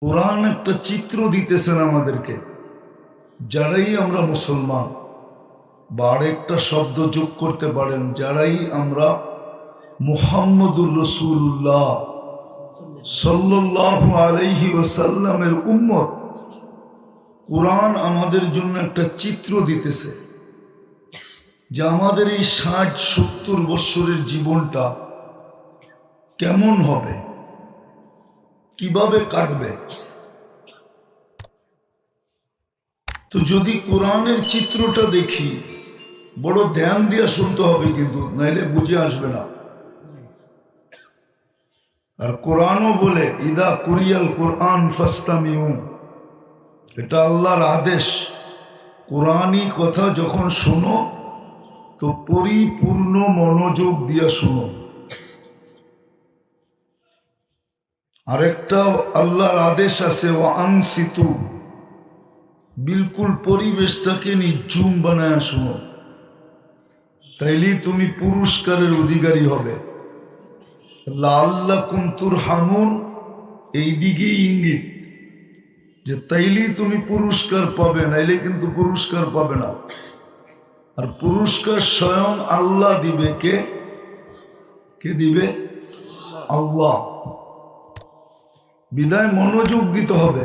কোরআন একটা চিত্র দিতেছেন আমাদেরকে, যারাই আমরা মুসলমান, বা আরেকটা শব্দ যোগ করতে পারেন, যারাই আমরা মুহাম্মদুর রাসূলুল্লাহ সাল্লাল্লাহু আলাইহি ওয়াসাল্লামের উম্মত। কোরআন আমাদের জন্য একটা চিত্র দিতেছে যে আমাদের এই 60-70 বৎসরের জীবনটা কেমন হবে, কিভাবে কাটবে। তো যদি কোরআনের চিত্রটা দেখি, বড় ধ্যান দিয়ে শুনতে হবে, কিন্তু নাইলে বুঝে আসবে না। আর কোরআনও বলে ইদা কুরিয়াল কোরআন ফাস্তামিউ, এটা আল্লাহর আদেশ। কোরআনই কথা যখন শোনো তো পরিপূর্ণ মনোযোগ দিয়ে শোনো। আরেকটা আল্লাহর আদেশ আছে ও আনসিতু, বিলকুল পরিবেশটাকে নিঝুম বানায় শোনো, তাইলেই তুমি পুরস্কারের অধিকারী হবে। লাআল্লাকুম তুরহামুন, এই দিকেই ইঙ্গিত যে তাইলেই তুমি পুরস্কার পাবে, নাইলে কিন্তু পুরস্কার পাবে না। আর পুরস্কার স্বয়ং আল্লাহ দিবে। কে দিবে? আল্লাহ। বিদায় মনোযোগ দিতে হবে।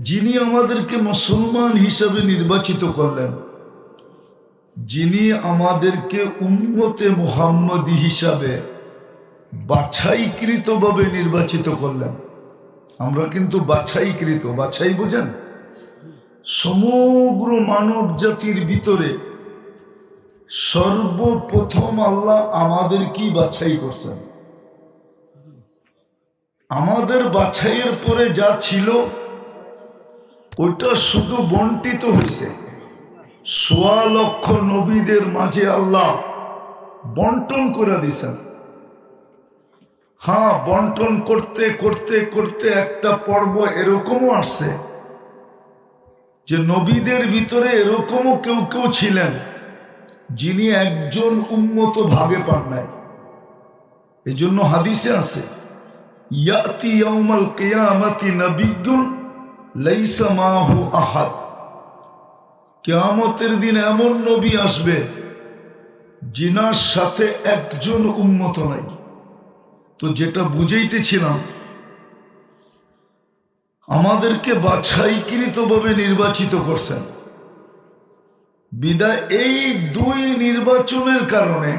যিনি আমাদেরকে মুসলমান হিসাবে নির্বাচিত করলেন, যিনি আমাদেরকে উম্মতে মুহাম্মদী হিসাবে বাছাইকৃতভাবে নির্বাচিত করলেন, আমরা কিন্তু বাছাইকৃত, বাছাই বোঝেন? সমগ্র মানব জাতির ভিতরে সর্বপ্রথম আল্লাহ আমাদেরকেই বাছাই করছেন। আমাদের বাছাইয়ের পরে যা ছিল ওইটা শুধু বন্টিত হয়েছে। ১.৫ লক্ষ নবীদের মাঝে আল্লাহ বন্টন করে দিয়েছেন। হ্যাঁ, বন্টন করতে করতে করতে একটা পর্ব এরকমও আসছে যে নবীদের ভিতরে এরকমও কেউ কেউ ছিলেন যিনি একজন উম্মত ভাগে পান নাই। এই জন্য হাদিসে আছে ইয়াতি ইয়াউমাল কিয়ামাতি নাবিয়্যুন লাইসা মাহু আহাদ, কিয়ামতের দিন এমন নবী আসবে যিনার সাথে একজন উম্মত নাই। তো যেটা বুঝাইতেছিলাম, আমাদেরকে বাছাইকৃতভাবে নির্বাচিত করছেন। বিদায় এই দুই নির্বাচনের কারণে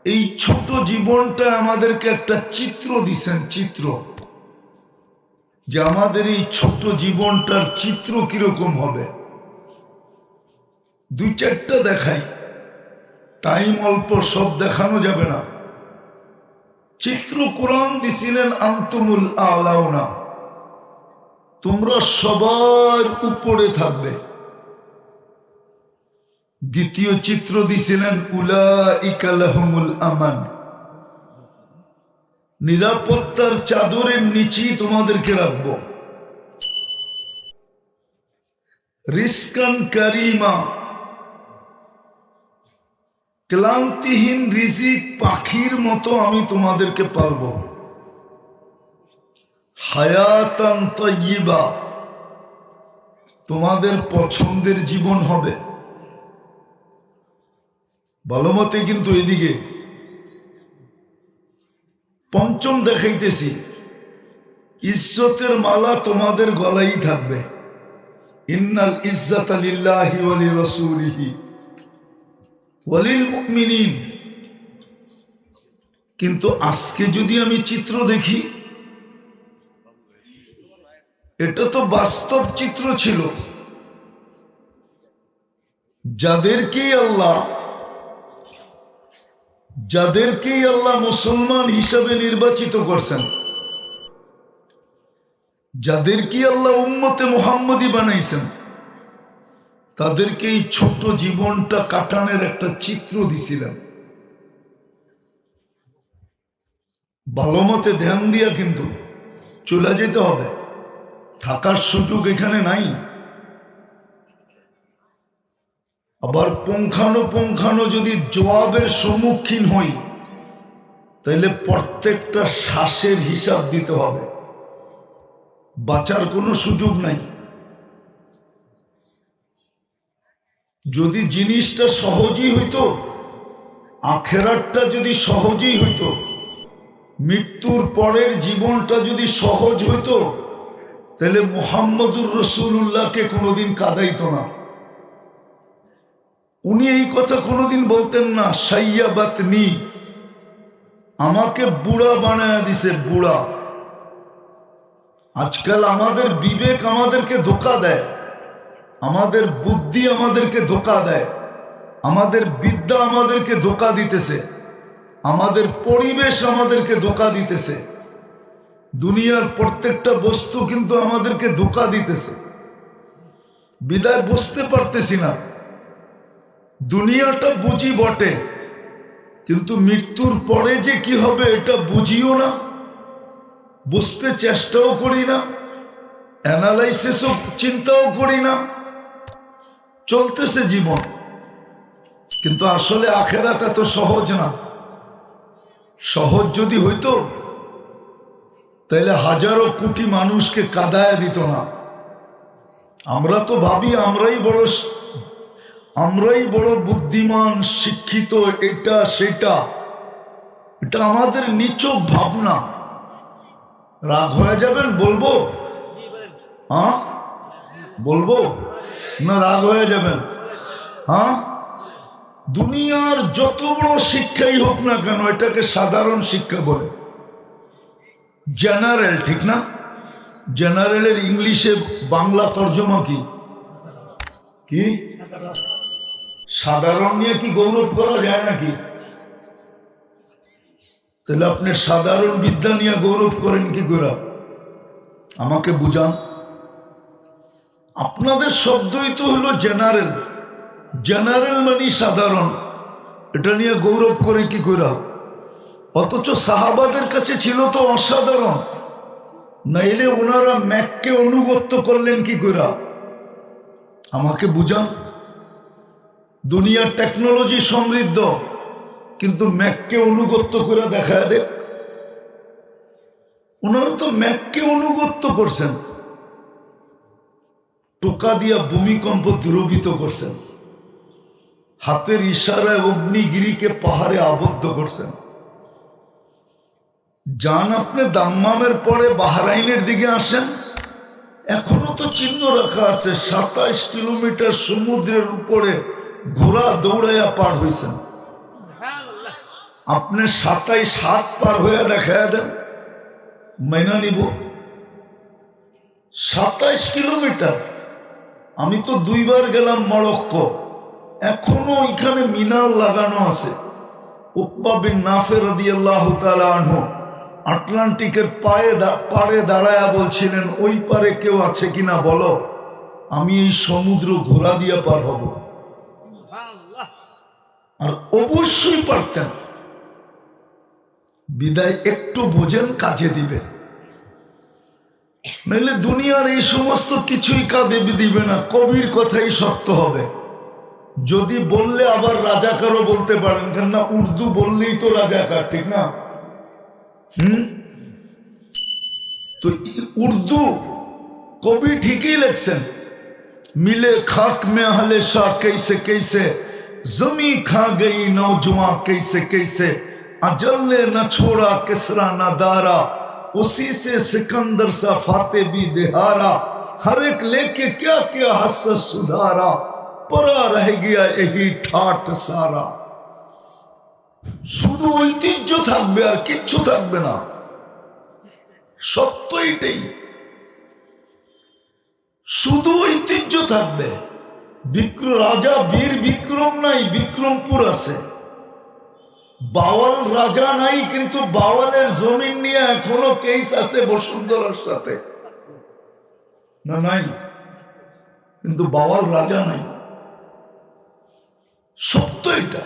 এই ছোট জীবনটা আমাদেরকে একটা চিত্র দিছেন, চিত্র, যে আমাদের এই ছোট জীবনটার চিত্র কিরকম হবে। ২-৪টা দেখাই, টাইম অল্প, সব দেখানো যাবে না। চিত্র কোরআন দিছিলেন আনতুমুল আলাউনা, তোমরা সবার উপরে থাকবে। দ্বিতীয় চিত্র দিছিলেন উলাইকা লাহুমুল আমান, নিরাপত্তার চাদরের নিচেই তোমাদেরকে রাখবো। রিজকান কারিমা, ক্লান্তিহীন রিজিক পাখির মতো আমি তোমাদেরকে পালবো। হায়াতান তাইয়্যিবা, তোমাদের পছন্দের জীবন হবে। ভালো মতে কিন্তু এদিকে পঞ্চম দেখাইতেছি, ইজ্জতের মালা তোমাদের গলায় থাকবে। ইন্নাল ইজ্জাতা লিল্লাহি ওয়া লিরাসূলিহি ওয়া লিল মুমিনিন। কিন্তু আজকে যদি আমি চিত্র দেখি, এটা তো বাস্তব চিত্র ছিল। যাদেরকেই আল্লাহ মুসলমান হিসাবে নির্বাচিত করছেন, যাদেরকে আল্লাহ উম্মতে মুহাম্মদী বানাইছেন, তাদেরকে এই ছোট জীবনটা কাটানোর একটা চিত্র দিছিলেন। ভালো মতে ধ্যান দিয়া কিন্তু চলে যেতে হবে, থাকার সুযোগ এখানে নাই। আবার পুঙ্খানুপুঙ্খানু যদি জবাবের সম্মুখীন হই, তাইলে প্রত্যেকটা শ্বাসের হিসাব দিতে হবে। বাঁচার কোনো সুযোগ নাই। যদি জিনিসটা সহজই হইতো, আখেরাতটা যদি সহজই হইতো, মৃত্যুর পরের জীবনটা যদি সহজ হইতো, তাহলে মুহাম্মদুর রাসূলুল্লাহকে কোনোদিন কাঁদাইতো না। উনি এই কথা কোনোদিন বলতেন না, সাইয়াবাতনি, আমাকে বুড়া বানায় দিছে, বুড়া। আজকাল আমাদের বিবেক আমাদেরকে ধোঁকা দেয়, আমাদের বুদ্ধি আমাদেরকে ধোঁকা দেয়, আমাদের বিদ্যা আমাদেরকে ধোঁকা দিতেছে, আমাদের পরিবেশ আমাদেরকে ধোঁকা দিতেছে, দুনিয়ার প্রত্যেকটা বস্তু কিন্তু আমাদেরকে ধোঁকা দিতেছে। বিদায় বুঝতে পারতেছি না। দুনিয়াটা বুঝি বটে, কিন্তু মৃত্যুর পরে যে কি হবে এটা বুঝিও না, বুঝতে চেষ্টাও করি না, অ্যানালাইসিসও চিন্তাও করি না, চলতেছে জীবন। কিন্তু আসলে আখেরাত এত সহজ না। সহজ যদি হইতো তাহলে হাজারো কোটি মানুষকে কাঁদায়া দিত না। আমরা তো ভাবি আমরাই বড় বুদ্ধিমান, শিক্ষিত, এটা সেটা। এটা আমাদের নিচক ভাবনা। রাগ হয়ে যাবেন বলবো? হ্যাঁ বলবো না? রাগ হয়ে যাবেন? হ্যাঁ, দুনিয়ার যত বড় শিক্ষাই হোক না কেন, এটাকে সাধারণ শিক্ষা বলে, জেনারেল, ঠিক না? জেনারেলের ইংলিশে বাংলা তর্জমা কি? কি সাধারণ নিয়ে কি গৌরব করা যায় নাকি? তাহলে আপনি সাধারণ বিদ্যা নিয়ে গৌরব করেন কি করে? আমাকে বুঝান। আপনাদের শব্দই তো হলো জেনারেল। জেনারেল মানে সাধারণ, এটা নিয়ে গৌরব করে কি করে? অথচ সাহাবাদের কাছে ছিল তো অসাধারণ, নাইলে ওনারা ম্যাককে অনুগত্য করলেন কি করে? আমাকে বুঝান। দুনিয়ার টেকনোলজি সমৃদ্ধ, কিন্তু ম্যাককে অনুগত্য করে দেখা দেখ। ওনারা তো ম্যাককে অনুগত্য করছেন, টোকা দিয়া ভূমিকম্প দ্রবিত করছেন, হাতের ইশারায় অগ্নিগিরিকে পাহাড়ে আবদ্ধ করছেন। যান আপনি দাম্মামের পরে বাহরাইনের দিকে আসেন, এখনো তো চিহ্ন রাখা আছে, 27 কিলোমিটার সমুদ্রের উপরে ঘোড়া দৌড়াইয়া পার হয়েছেন। আপনি 27 হাত পার হইয়া দেখাইয়া দেন, মাইনা নিব। 27 কিলোমিটার। আমি তো 2 বার গেলাম মরক্কো, এখনো এখানে মিনার লাগানো আছে। উকবা বিন নাফে রাদিয়াল্লাহু তাআলা আনহু আটলান্টিকের পাড়ে দাঁড়ায়া বলছিলেন, ওই পারে কেউ আছে কিনা বলো, আমি এই সমুদ্র ঘোড়া দিয়া পার হব। আর অবশ্যই পারতেন, বিদায় একটু বোঝেন, কাজে দিবে। নইলে দুনিয়ার এই সমস্ত কিছুই কাজে দিবে না। কবির কথাই সত্য হবে। যদি বললে আবার রাজাকারও বলতে পারেন, কেননা উর্দু বললেই তো রাজাকার, ঠিক না? তো উর্দু কবি ঠিকই লিখছেন, মিলে খাক মে আহলে শাহ कैसे कैसे जमी खा गई नौजवान कैसे कैसे अजल ने न छोड़ा किसरा न दारा उसी से सिकंदर सा फाते भी दिहारा हर एक लेके क्या क्या हसस सुधारा परा रह गया यही ठाट सारा। শুধু ঐতিহ্য থাকবে আর কিচ্ছু থাকবে না। সত্য এটাই, শুধু ঐতিহ্য থাকবে। রাজা বীর বিক্রম নাই, বিক্রমপুর আছে। বাওয়াল রাজা নাই, কিন্তু বাওয়ালের জমিন নিয়ে এখনো কেস আছে বসুন্ধরার সাথে, না নাই? কিন্তু বাওয়াল রাজা নাই। সত্য এটা,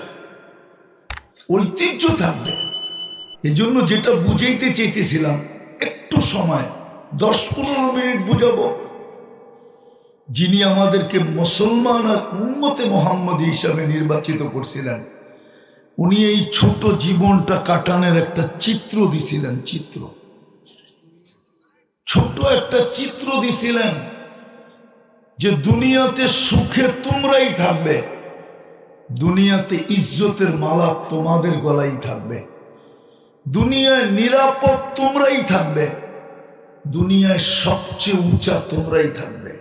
ঐতিহ্য থাকবে। এজন্য যেটা বুঝাইতে চাইতেছিলাম, একটু সময় 10-15 মিনিট বুঝাবো। যিনি আমাদেরকে মুসলমান আর উম্মতে মুহাম্মদী হিসাবে নির্বাচিত করছিলেন, উনি এই ছোট জীবনটা কাটানোর একটা চিত্র দিছিলেন। চিত্র ছোট একটা চিত্র দিছিলেন যে দুনিয়াতে সুখে তোমরাই থাকবে, দুনিয়াতে ইজ্জতের মালা তোমাদের গলায় থাকবে, দুনিয়ায় নিরাপদ তোমরাই থাকবে, দুনিয়ায় সবচেয়ে উঁচা তোমরাই থাকবে।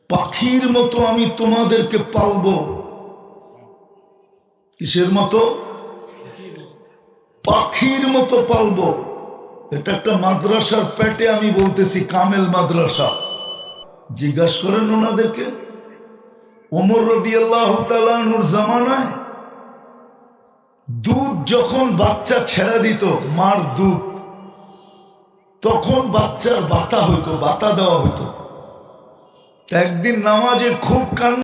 পাখির মতো আমি তোমাদেরকে পালবো। কিসের মতো? পাখির মতো পালবো। এটা একটা মাদ্রাসার পেটে আমি বলতেছি, কামেল মাদ্রাসা। জিজ্ঞাসা করেন ওনাদেরকে। ওমর রাদিয়াল্লাহু তাআলা আনহুর জামানায় দুধ যখন বাচ্চা ছেড়ে দিত, মার দুধ, তখন বাচ্চার বাতা হইতো, বাতা দেওয়া হইতো। একদিন নামাজে খুব কান্না